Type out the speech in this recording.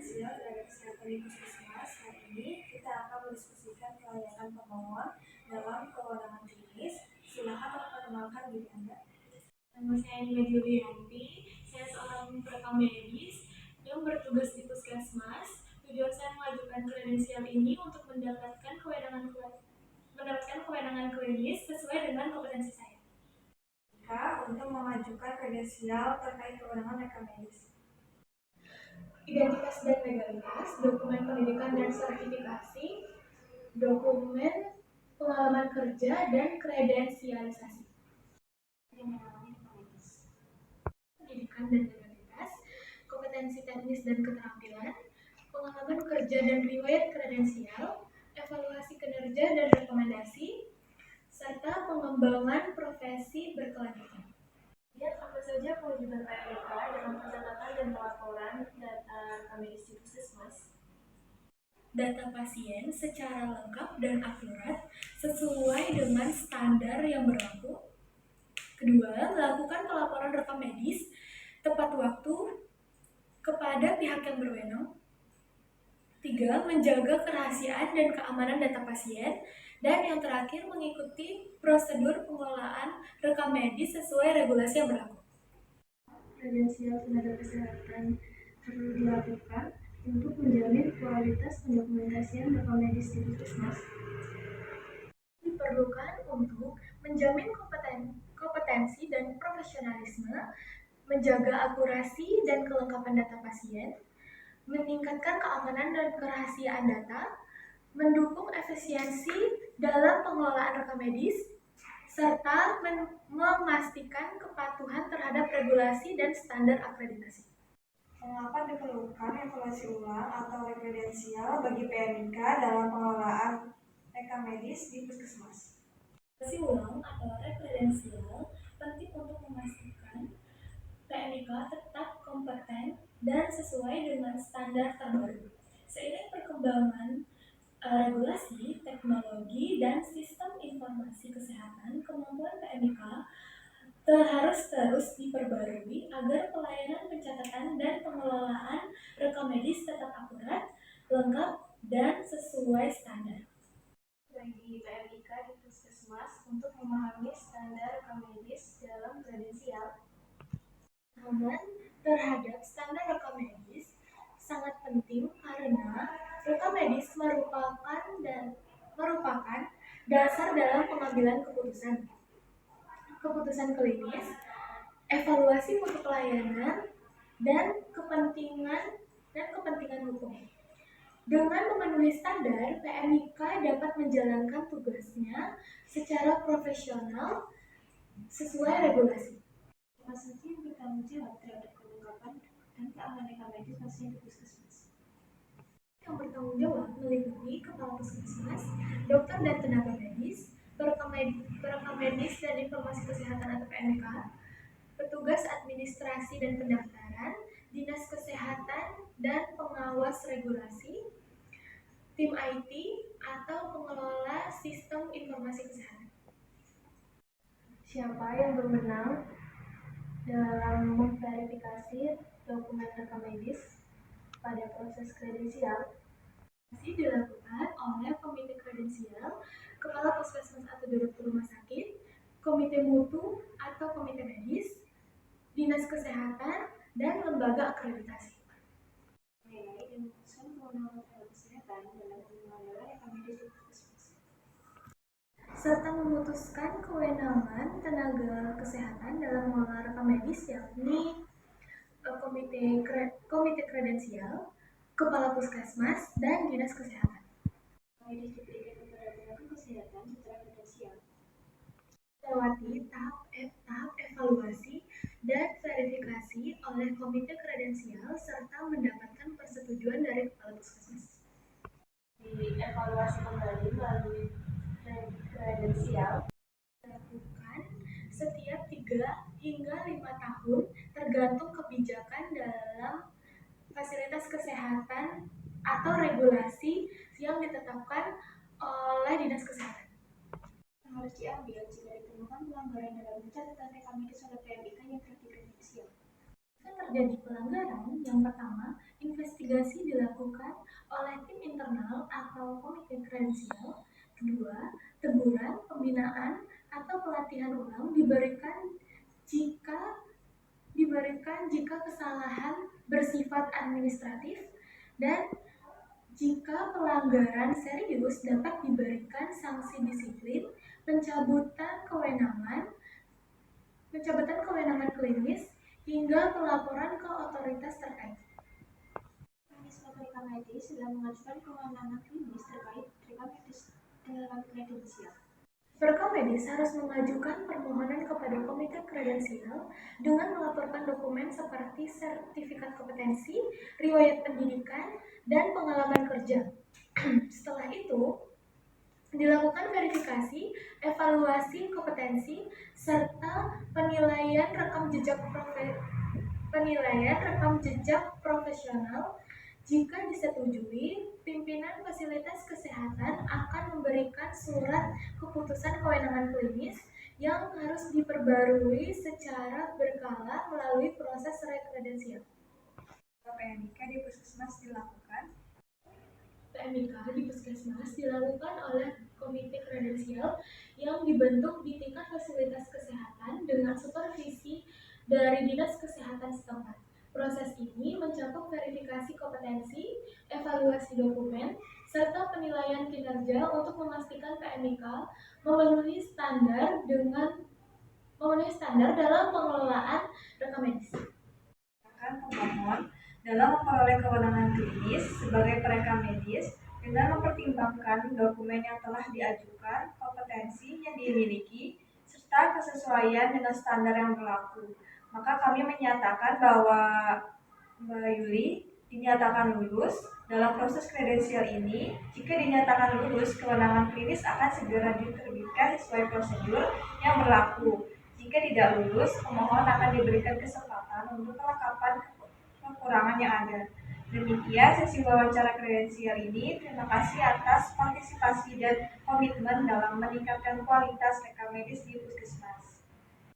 kredensial terhadap kesehatan di puskesmas. Hari ini kita akan mendiskusikan kelayakan pemohon dalam kewenangan klinis. Silakan perkenalkan diri Anda. Nama saya Nina Julianti, saya seorang perekam medis yang bertugas di puskesmas. Tujuan saya mengajukan kredensial ini untuk mendapatkan kewenangan klinis sesuai dengan kompetensi saya. Untuk mengajukan kredensial terkait kewenangan rekam medis. Identitas dan legalitas, dokumen pendidikan dan sertifikasi, dokumen pengalaman kerja, dan kredensialisasi. Pendidikan dan legalitas, kompetensi teknis dan keterampilan, pengalaman kerja dan riwayat kredensial, evaluasi kinerja dan rekomendasi, serta pengembangan profesi berkelanjutan. Lihat apa saja kewajiban PMK dalam pencatatan dan pelaporan data rekam medis di puskesmas. Data pasien secara lengkap dan akurat sesuai dengan standar yang berlaku. Kedua, melakukan pelaporan rekam medis tepat waktu kepada pihak yang berwenang. Tiga, menjaga kerahasiaan dan keamanan data pasien. Dan yang terakhir, mengikuti prosedur pengelolaan rekam medis sesuai regulasi yang berlaku. Kredensial tenaga kesehatan perlu dilakukan untuk menjamin kualitas pendokumentasian rekam medis di puskesmas. Diperlukan untuk menjamin kompetensi dan profesionalisme, menjaga akurasi dan kelengkapan data pasien, meningkatkan keamanan dan kerahasiaan data, mendukung efisiensi dalam pengelolaan rekam medis, serta memastikan kepatuhan terhadap regulasi dan standar akreditasi. Mengapa diperlukan evaluasi ulang atau rekredensial bagi PMK dalam pengelolaan rekam medis di puskesmas? Evaluasi ulang atau rekredensial penting untuk memastikan PMK tetap kompeten dan sesuai dengan standar terbaru. Seiring perkembangan regulasi, teknologi, dan sistem informasi kesehatan, kemampuan PMK harus terus diperbarui agar pelayanan pencatatan dan pengelolaan rekam medis tetap akurat, lengkap, dan sesuai standar. Bagi PMK di puskesmas untuk memahami standar rekam medis dalam kredensial. Pemahaman terhadap standar rekam medis sangat penting karena rekam medis merupakan dasar dalam pengambilan keputusan klinis, evaluasi mutu pelayanan, dan kepentingan hukum. Dengan memenuhi standar, PMK dapat menjalankan tugasnya secara profesional sesuai regulasi. Siapa saja yang bertanggung jawab terhadap kelengkapan dan keamanan rekam medis pasien di puskesmas? Yang bertanggung jawab meliputi kepala puskesmas, dokter dan tenaga medis, perekam medis dan informasi kesehatan atau PMK, petugas administrasi dan pendaftaran, dinas kesehatan dan pengawas regulasi, tim IT atau pengelola sistem informasi kesehatan. Siapa yang berwenang dalam memverifikasi dokumen rekam medis pada proses kredensial? Dilakukan oleh komite kredensial, kepala puskesmas atau direktur rumah sakit, komite mutu atau komite medis, dinas kesehatan, dan lembaga akreditasi. Mengenai dan memutuskan kewenangan tenaga kesehatan dalam pengelolaan rekam medis di puskesmas. Serta memutuskan kewenangan tenaga kesehatan dalam mengelola rekam medis, yakni komite kredensial, kepala puskesmas, dan dinas kesehatan. Medis diberikan kepada tenaga kesehatan secara kredensial. Lewati tahap evaluasi dan verifikasi oleh komite kredensial serta mendapatkan persetujuan dari kepala puskesmas. Dievaluasi kembali melalui kredensial Dilakukan setiap 3 hingga 5 tahun tergantung kebijakan dalam fasilitas kesehatan atau regulasi yang ditetapkan oleh dinas kesehatan. yang harus diambil jika ditemukan pelanggaran dalam pencatatan rekam medis oleh PMK yang telah dikredensial. Jika terjadi pelanggaran, yang pertama, investigasi dilakukan oleh tim internal atau komite kredensial. Kedua, teguran, pembinaan, atau pelatihan ulang diberikan jika kesalahan bersifat administratif, dan jika pelanggaran serius dapat diberikan sanksi disiplin, pencabutan kewenangan klinis, hingga pelaporan ke otoritas terkait. Mekanisme mereka medis dalam mengajukan kewenangan klinis terkait rekam medis dalam kredensial. Rekam medis harus mengajukan permohonan kepada komite kredensial dengan melaporkan dokumen seperti sertifikat kompetensi, riwayat pendidikan, dan pengalaman kerja. Setelah itu, dilakukan verifikasi, evaluasi kompetensi, serta penilaian rekam jejak profesional. Jika disetujui, pimpinan fasilitas kesehatan akan memberikan surat keputusan kewenangan klinis yang harus diperbarui secara berkala melalui proses rekredensial. PMIK di puskesmas dilakukan. PMIK di puskesmas dilakukan oleh komite kredensial yang dibentuk di tingkat fasilitas kesehatan dengan supervisi dari Dinas Kesehatan setempat. Proses ini mencakup verifikasi kompetensi, evaluasi dokumen, serta penilaian kinerja untuk memastikan PMIK memenuhi standar dalam pengelolaan rekam medis. Pemohon dalam memperoleh kewenangan klinis sebagai perekam medis dengan mempertimbangkan dokumen yang telah diajukan, kompetensi yang dimiliki, serta kesesuaian dengan standar yang berlaku. Maka kami menyatakan bahwa Mbak Yuli dinyatakan lulus dalam proses kredensial ini. Jika dinyatakan lulus, kewenangan klinis akan segera diterbitkan sesuai prosedur yang berlaku. Jika tidak lulus, pemohon akan diberikan kesempatan untuk kelengkapan kekurangan yang ada. Demikian sesi wawancara kredensial ini. Terima kasih atas partisipasi dan komitmen dalam meningkatkan kualitas rekam medis di puskesmas.